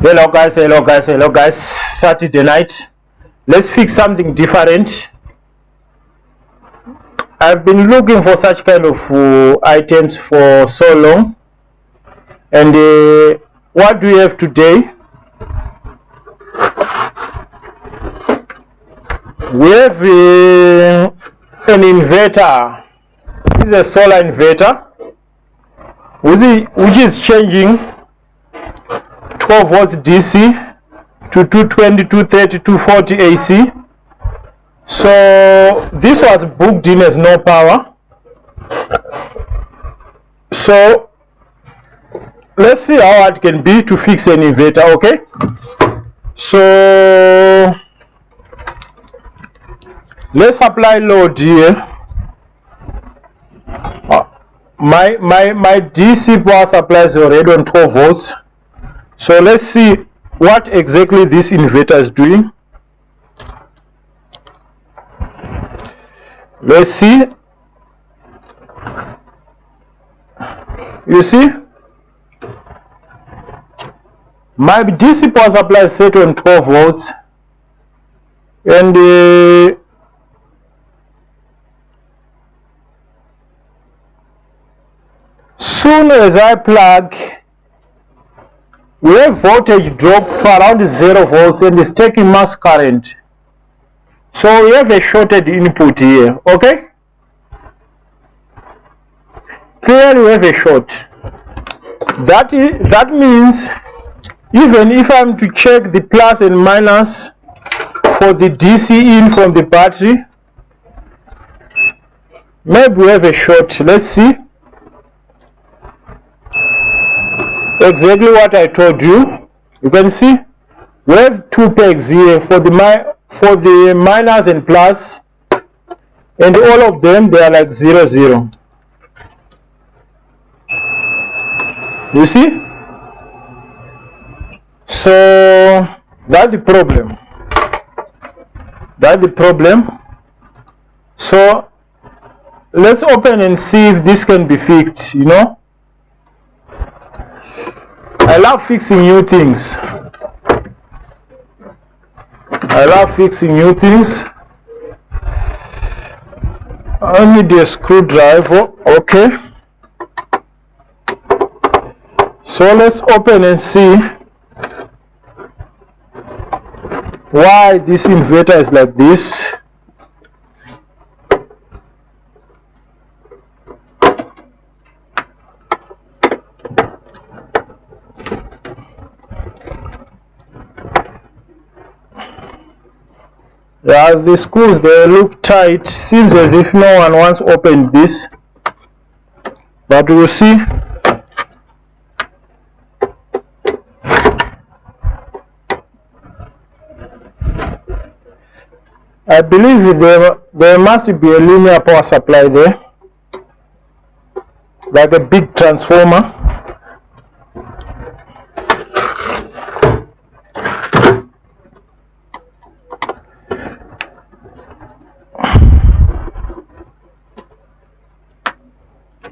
Hello guys, Saturday night. Let's fix something different. I've been looking for such kind of items for so long, and what do we have today? We have an inverter. This is a solar inverter which is changing 12 volts DC to 220, 230, 240 AC. So this was booked in as no power. So let's see how hard it can be to fix an inverter. Okay, so let's apply load here. My DC power supply is already on 12 volts. So let's see what exactly this inverter is doing. Let's see. You see, my DC power supply is set on 12 volts, and soon as I plug, we have voltage drop to around 0 volts and it's taking mass current. So we have a shorted input here. Okay, clearly we have a short. That means even if I'm to check the plus and minus for the DC in from the battery, maybe we have a short. Let's see. Exactly what I told you. You can see we have two pegs here for the minus and plus, and all of them they are like 0 0. You see? So that's the problem. That's the problem. So let's open and see if this can be fixed. You know, I love fixing new things. I need a screwdriver. Okay. So let's open and see why this inverter is like this. As the screws, they look tight. Seems as if no one wants to open this, but we'll see. I believe there must be a linear power supply there, like a big transformer.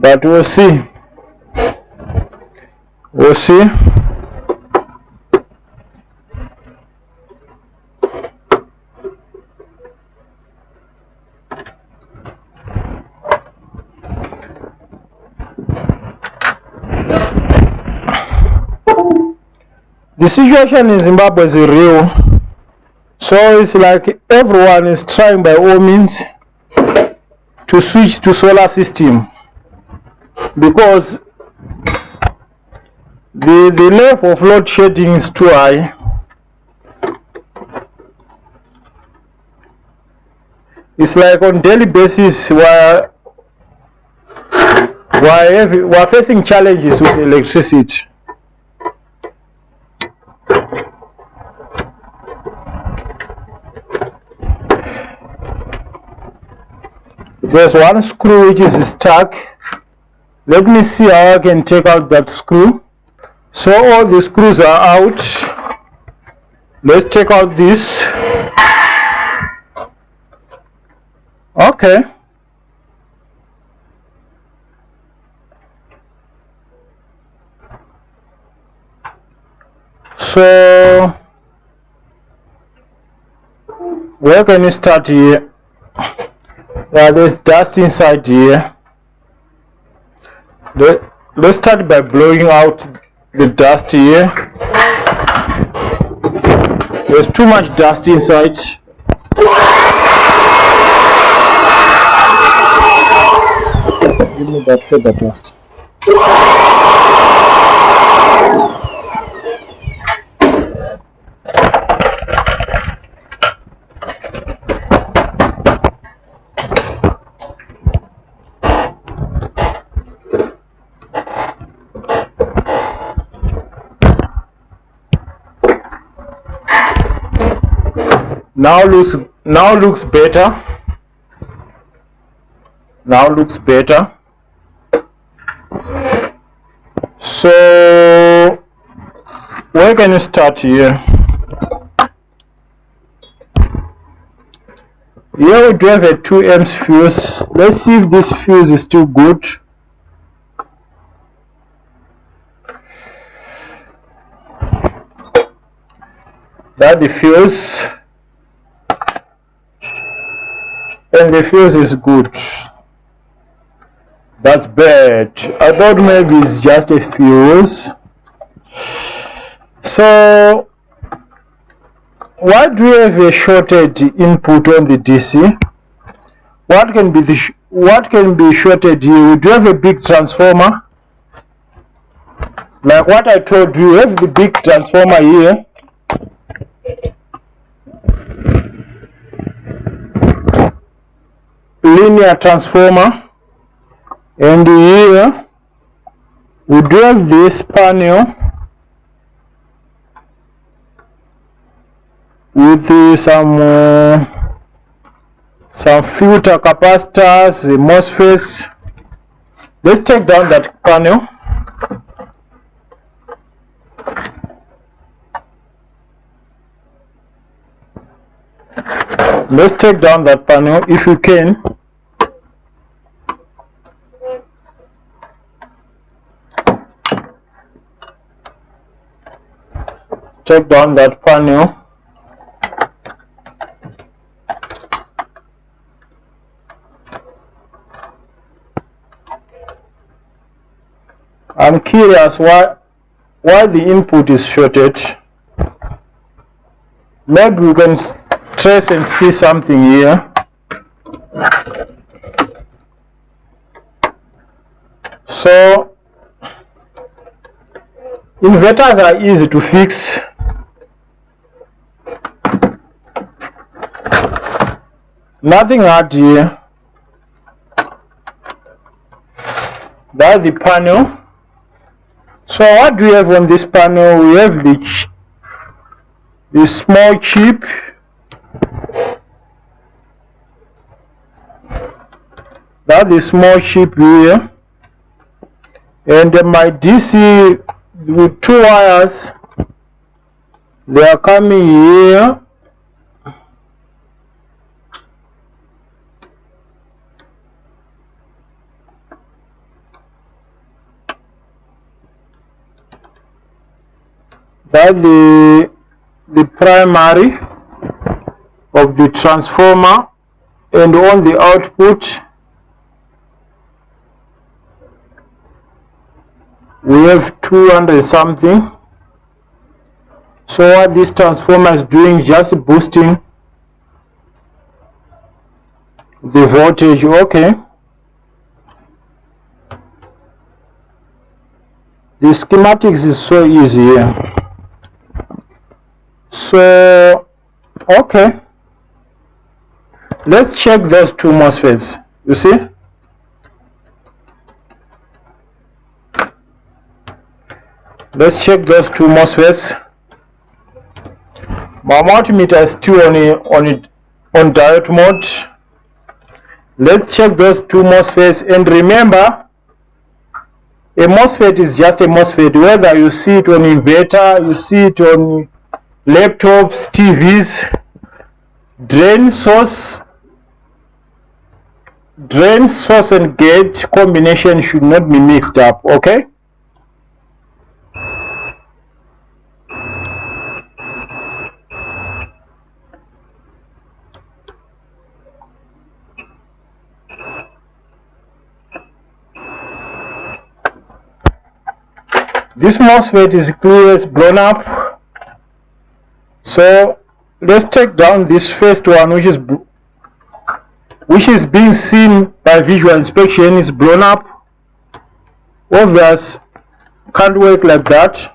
But we'll see. We'll see. The situation in Zimbabwe is real. So it's like everyone is trying by all means to switch to solar system, because the level of load shedding is too high. It's like on daily basis we're facing challenges with electricity. There's one screw which is stuck. Let me see how I can take out that screw. So all the screws are out. Let's take out this. Okay. So where can you start here? Yeah, there's dust inside here. Let's start by blowing out the dust here. There's too much dust inside. Give me that feather dust. Now looks better. Now looks better. So where can you start here? Here we do have a 2 amps fuse. Let's see if this fuse is still good. That's the fuse. And the fuse is good. That's bad. I thought maybe it's just a fuse. So why do we have a shorted input on the DC? What can be shorted here? We do have a big transformer. Like what I told you, we have the big transformer here. Linear transformer, and here we do have this panel with some filter capacitors, MOSFETs. Let's take down that panel. Let's take down that panel if you can. Take down that panel. I'm curious why the input is shorted. Maybe we can trace and see something here. So inverters are easy to fix. Nothing hard here. That's the panel. So what do we have on this panel? We have the small chip. That's the small chip here. And my DC with 2 wires, they are coming here. That's the primary of the transformer, and on the output we have 200 something. So what this transformer is doing, just boosting the voltage. Okay, the schematics is so easy here. So okay, let's check those 2 MOSFETs. You see, let's check those 2 MOSFETs. My multimeter is still on diode mode. Let's check those 2 MOSFETs, and remember, a MOSFET is just a MOSFET, whether you see it on inverter, you see it on laptops, TVs. Drain source and gate combination should not be mixed up. Okay, This MOSFET is clear, it's blown up. So let's take down this first one, which is being seen by visual inspection, is blown up. Obvious, can't work like that.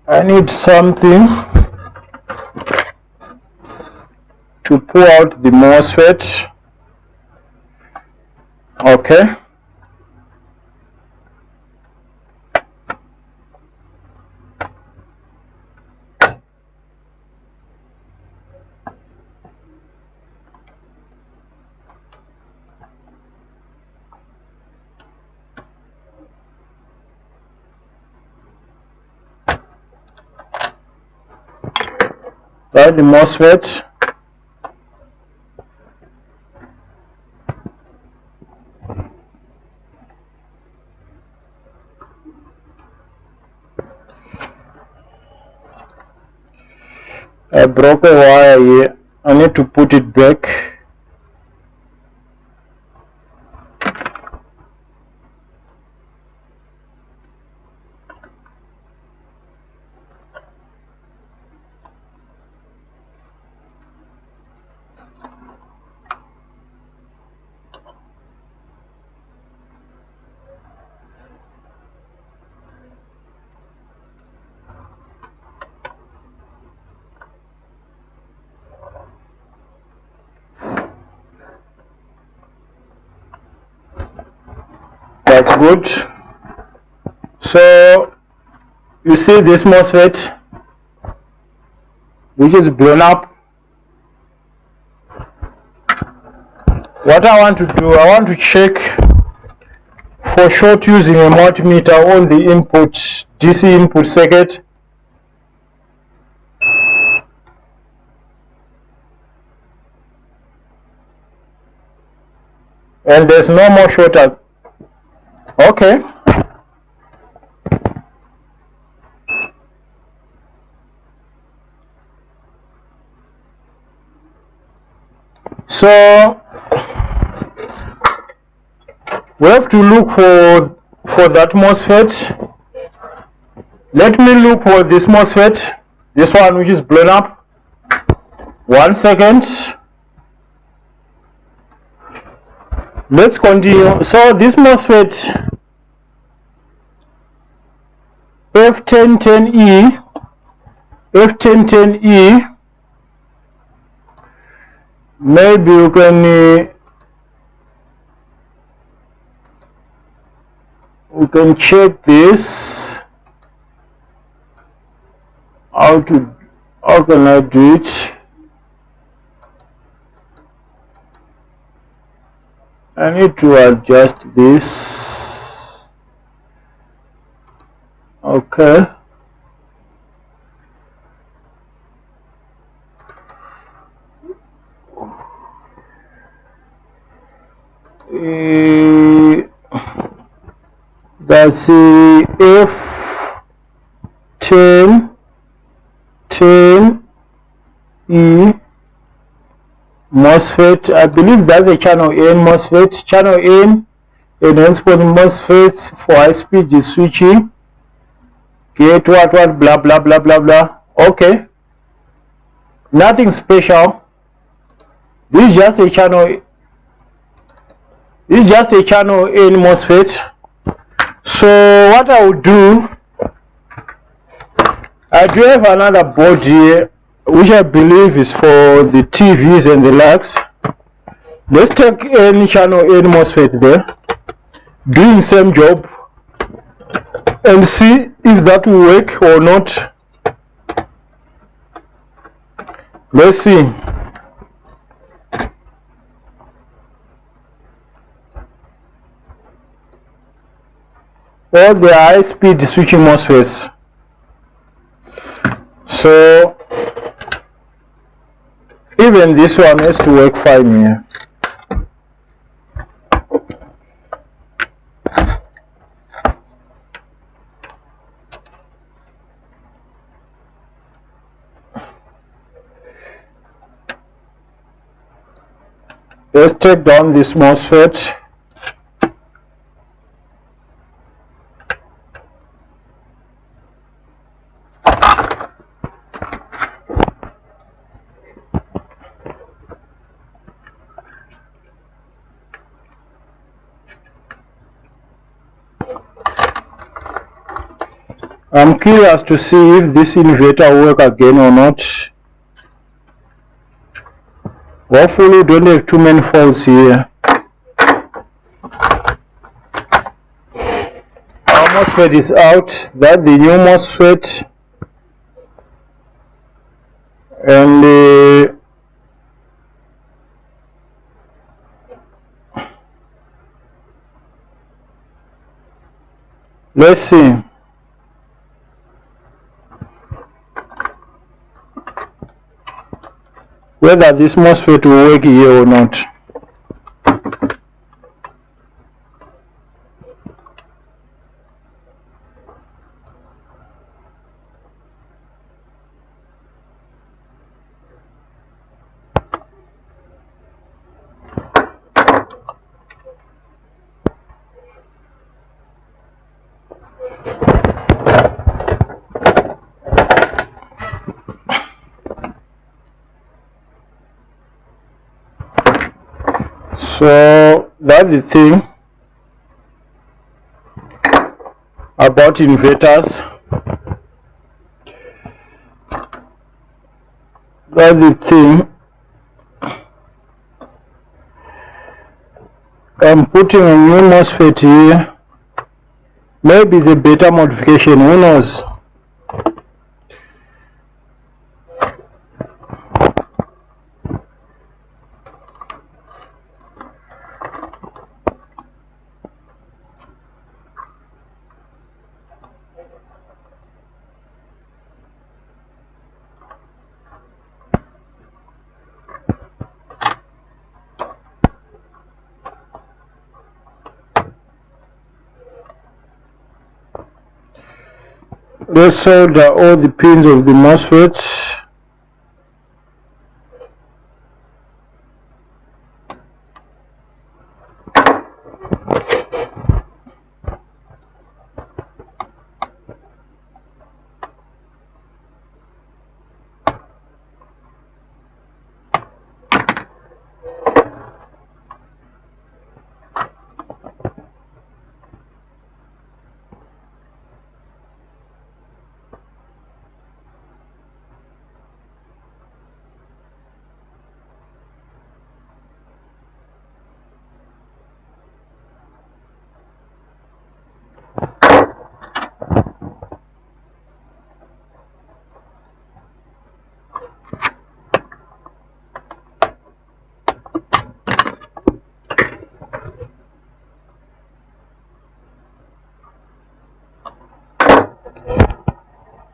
I need something to pull out the MOSFET. Okay. Right, the MOSFET. I broke a wire here. I need to put it back. That's good. So you see this MOSFET, which is blown up. What I want to do, I want to check for short using a multimeter on the input DC input circuit. And there's no more short. Okay. So we have to look for that MOSFET. Let me look for this MOSFET, this one which is blown up. 1 second. Let's continue. So this MOSFET F1010E, F1010E, maybe you can check this. How can I do it? I need to adjust this. Okay. That's the F1010E MOSFET. I believe that's a channel N MOSFET. Channel N enhancement MOSFET for high speed switching. Get what blah blah blah blah blah. Okay. Nothing special. This is just a channel. This is just a channel N MOSFET. So what I will do, I do have another board here, which I believe is for the TVs and the likes. Let's take any channel N MOSFET there, doing same job, and see if that will work or not. Let's see. All the high speed switching MOSFETs. So even this one has to work fine here. Let's take down this MOSFET. I'm curious to see if this inverter will work again or not. Hopefully we don't have too many faults here. Our MOSFET is out. That's the new MOSFET. And let's see. Whether this MOSFET will work here or not. So that's the thing about inverters. That's the thing. I'm putting a new MOSFET here. Maybe it's a better modification, who knows? Let's solder all the pins of the MOSFET.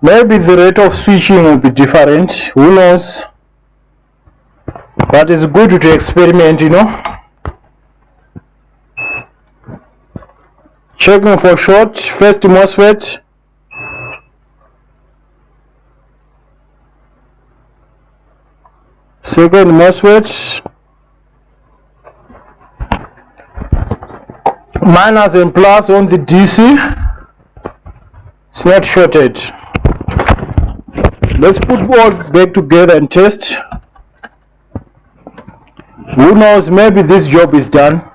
Maybe the rate of switching will be different, who knows? But it's good to experiment, you know. Checking for short, first MOSFET. Second MOSFET. Minus and plus on the DC. It's not shorted. Let's put both back together and test. Who knows, maybe this job is done.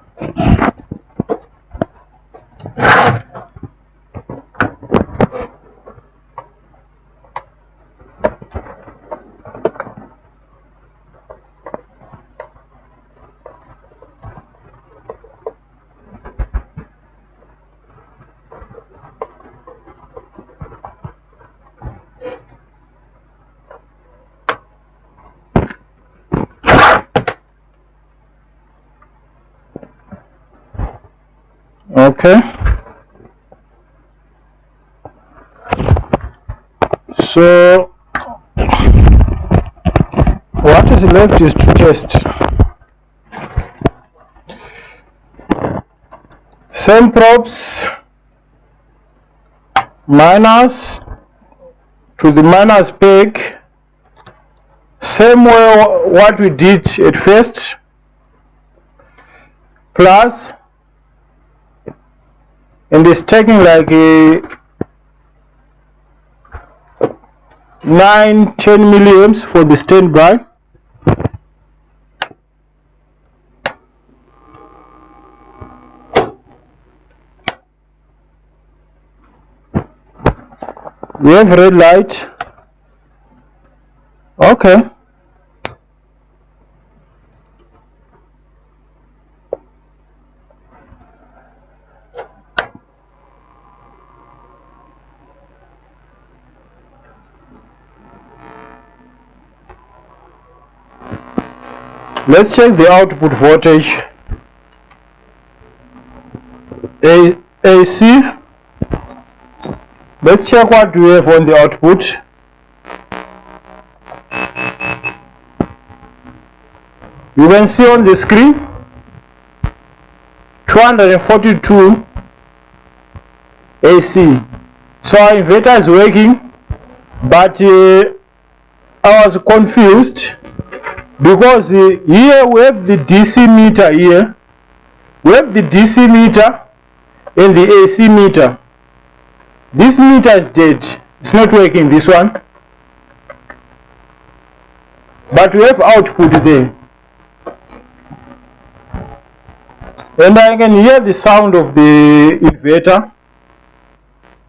Okay, so what is left is to test. Same probes, minus to the minus peg, same way what we did at first. plus, and it's taking like a 9-10 milliamps for the standby. We have red light. Okay. Let's check the output voltage. AC. Let's check what we have on the output. You can see on the screen 242 AC. So our inverter is working, but I was confused because here we have the DC meter here. We have the DC meter and the AC meter. This meter is dead. It's not working, this one. But we have output there. And I can hear the sound of the inverter.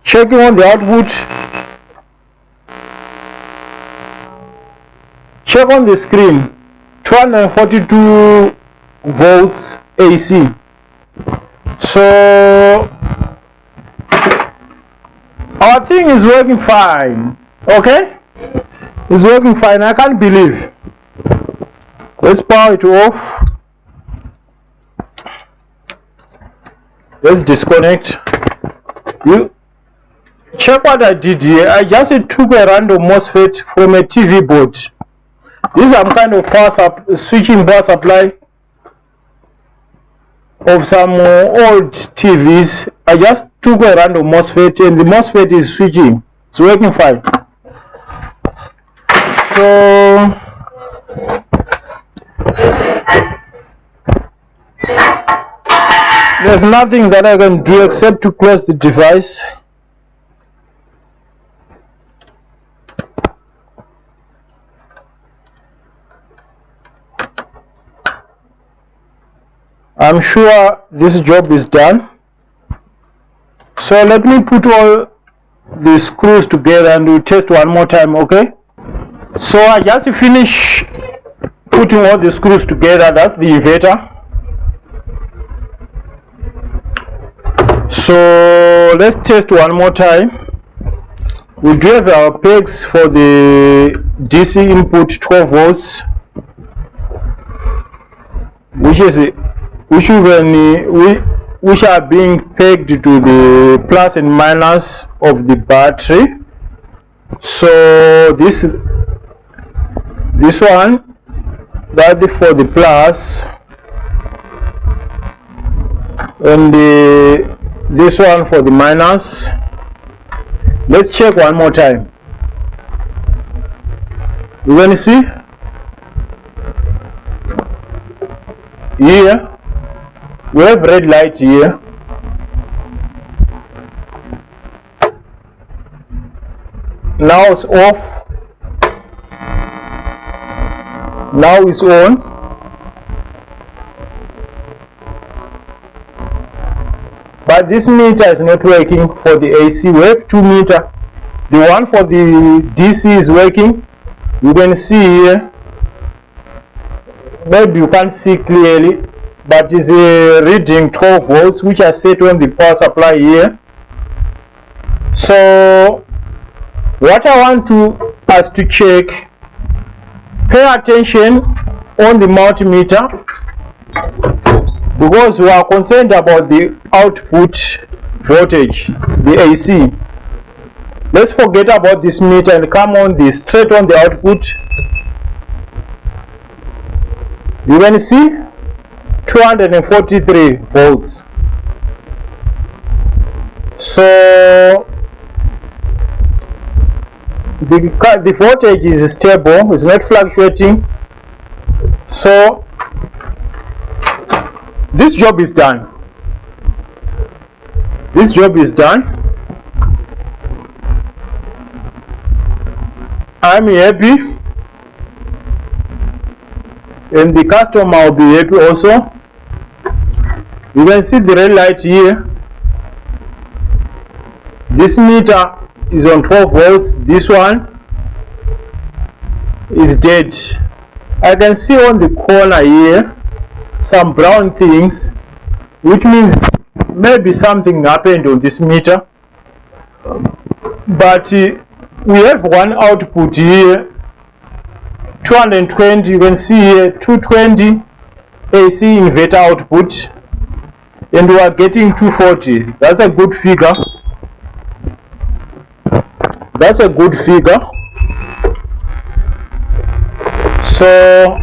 Checking on the output. Check on the screen. 242 volts AC. So our thing is working fine. Okay? It's working fine. I can't believe. Let's power it off. Let's disconnect. You check what I did here. I just took a random MOSFET from a TV board. This is some kind of switching power supply of some old TVs. I just took a random MOSFET and the MOSFET is switching. It's working fine. So there's nothing that I can do except to close the device. I'm sure this job is done. So let me put all the screws together and we'll test one more time, okay? So I just finished putting all the screws together. That's the inverter. So let's test one more time. We do have our pegs for the DC input 12 volts, which are being pegged to the plus and minus of the battery. So this one, that's for the plus, and this one for the minus. Let's check one more time. You can see here we have red light here. Now it's off. Now it's on. But this meter is not working for the AC. We have two meters. The one for the DC is working. You can see here. Maybe you can't see clearly, but it's a reading 12 volts, which are set on the power supply here. So what I want us to check, pay attention on the multimeter, because we are concerned about the output voltage, the AC. Let's forget about this meter and come on this, straight on the output. You can see 243 volts. So the voltage is stable, it's not fluctuating. So this job is done. This job is done. I'm happy, and the customer will be happy also. You can see the red light here. This meter is on 12 volts. This one is dead. I can see on the corner here some brown things, which means maybe something happened on this meter. But we have one output here, 220. You can see here 220 AC inverter output, and we are getting 240. That's a good figure. That's a good figure. So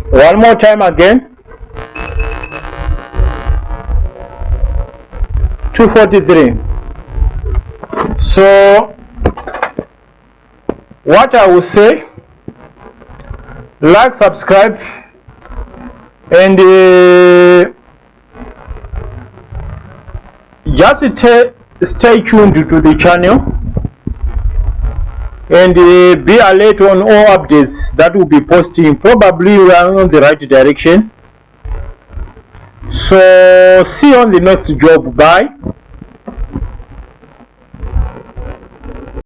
one more time again, 243. So what I will say, like, subscribe, and just stay tuned to the channel, and be alert on all updates that will be posting. Probably we are on the right direction. So see you on the next job. Bye.